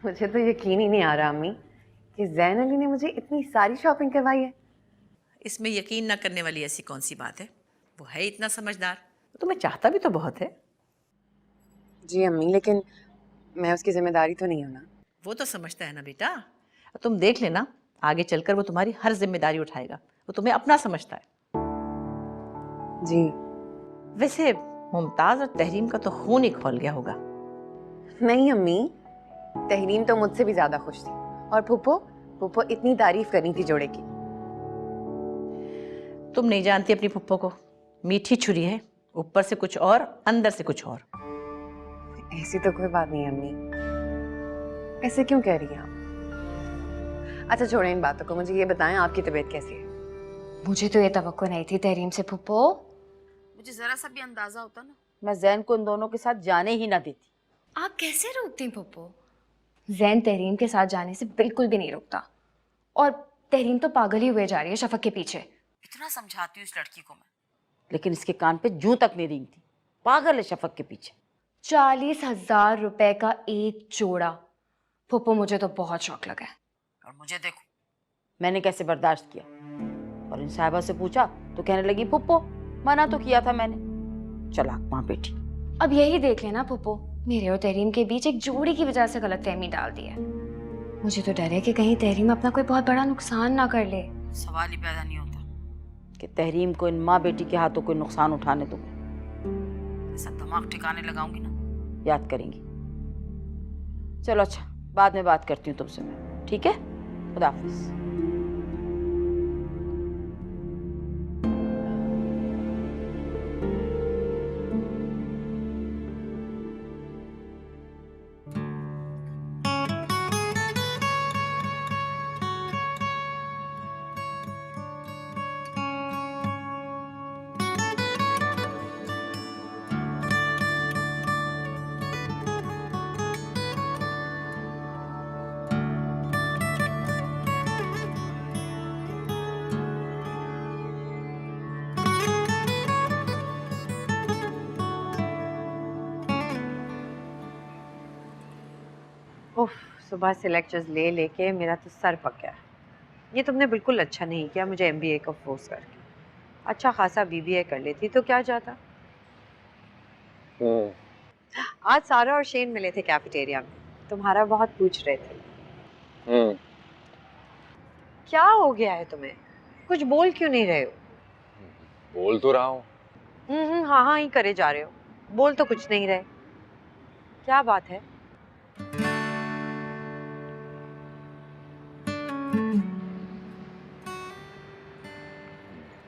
मुझे तो यकीन ही नहीं आ रहा अम्मी कि ज़ैन अली ने मुझे इतनी सारी शॉपिंग करवाई है। इसमें यकीन न करने वाली ऐसी कौन सी बात है? वो है इतना समझदार। तुम्हें चाहता भी तो बहुत है। जी अम्मी, लेकिन मैं उसकी जिम्मेदारी तो नहीं हूं ना। वो तो समझता है ना बेटा। तुम देख लेना, आगे चलकर वो तुम्हारी हर जिम्मेदारी उठाएगा। वो तुम्हें अपना समझता है। जी। वैसे मुमताज और तहरीम का तो खून ही खौल गया होगा। नहीं अम्मी, तहरीम तो मुझसे भी ज्यादा खुश थी। और फूफो फूफो इतनी तारीफ करनी थी जोड़े की। तुम नहीं जानती अपनी फुप्पो को। मीठी छुरी है, ऊपर से कुछ और अंदर से कुछ और। ऐसी तो कोई बात नहीं अम्मी। ऐसे क्यों कह रही हैं आप? अच्छा छोड़ें इन बातों को, मुझे ये बताएं आपकी तबीयत कैसी है? मुझे तो ये तवक्को नहीं थी तहरीम से फुप्पो। मुझे जरा सा भी अंदाजा होता ना, मैं जैन को इन दोनों के साथ जाने ही ना देती। आप कैसे रोकती फुप्पो? जैन तहरीम के साथ जाने से बिल्कुल भी नहीं रुकता। और तहरीम तो पागल ही हुए जा रही है शफक के पीछे। इतना समझाती हूँ इस लड़की को मैं। लेकिन इसके कान पे जूं तक नहीं रेंगती। पागल है शफक के पीछे। 40,000 रुपए का एक जोड़ा। फुप्पो मुझे तो बहुत शौक लगा है। और मुझे देखो, मैंने कैसे बर्दाश्त किया। और इन साहिबा से पूछा तो कहने लगी फुप्पो मना तो किया था मैंने। चलाक माँ बेटी। अब यही देख लेना फुप्पो, मेरे और तहरीम के बीच एक जोड़ी की वजह से गलतफहमी डाल दी है। मुझे तो डर है कि कहीं तहरीम अपना कोई बहुत बड़ा नुकसान ना कर ले। सवाल ही पैदा नहीं होता कि तहरीम को इन माँ बेटी के हाथों कोई नुकसान उठाने दूँ। ऐसा दिमाग ठिकाने लगाऊंगी ना। याद करेंगी। चलो अच्छा, बाद में बात करती हूँ तुमसे मैं, ठीक है? खुदा हाफिज। उफ, सुबह से लेक्चर्स ले लेके मेरा तो सर पक गया। ये तुमने बिल्कुल अच्छा नहीं किया मुझे एमबीए का फोर्स करके। अच्छा खासा बीबीए कर लेती तो क्या जाता। आज सारा और शेन मिले थे कैफेटेरिया में, तुम्हारा बहुत पूछ रहे थे। क्या हो गया है तुम्हें? कुछ बोल क्यों नहीं रहे हो? बोल तो रहा हूँ। हाँ हाँ ही करे जा रहे हो, बोल तो कुछ नहीं रहे। क्या बात है?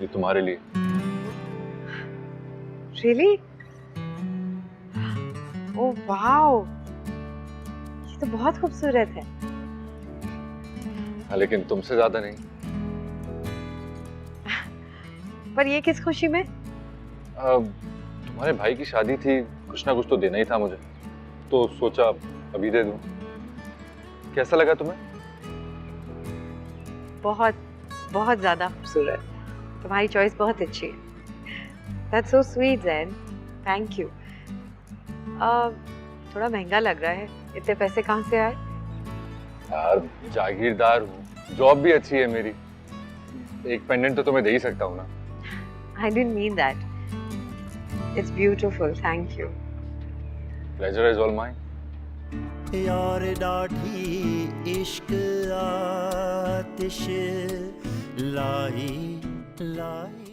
ये तुम्हारे लिए। रियली? ओह वाओ, ये तो बहुत खूबसूरत है। हाँ, लेकिन तुमसे ज्यादा नहीं। पर ये किस खुशी में? तुम्हारे भाई की शादी थी, कुछ ना कुछ तो देना ही था मुझे, तो सोचा अभी दे दूं। कैसा लगा तुम्हें? बहुत बहुत ज्यादा खूबसूरत। तुम्हारी चॉइस बहुत अच्छी है। That's so sweet, Zen. Thank you. थोड़ा महंगा लग रहा है। इतने पैसे कहाँ से आए? यार जागीरदार हूँ, जॉब भी अच्छी है मेरी। एक पेंडेंट तो तुम्हें दे ही सकता हूँ ना। I didn't mean that. It's beautiful. Thank you. Pleasure is all mine. यार डाढ़ी इश्क आतिश लाई लाई।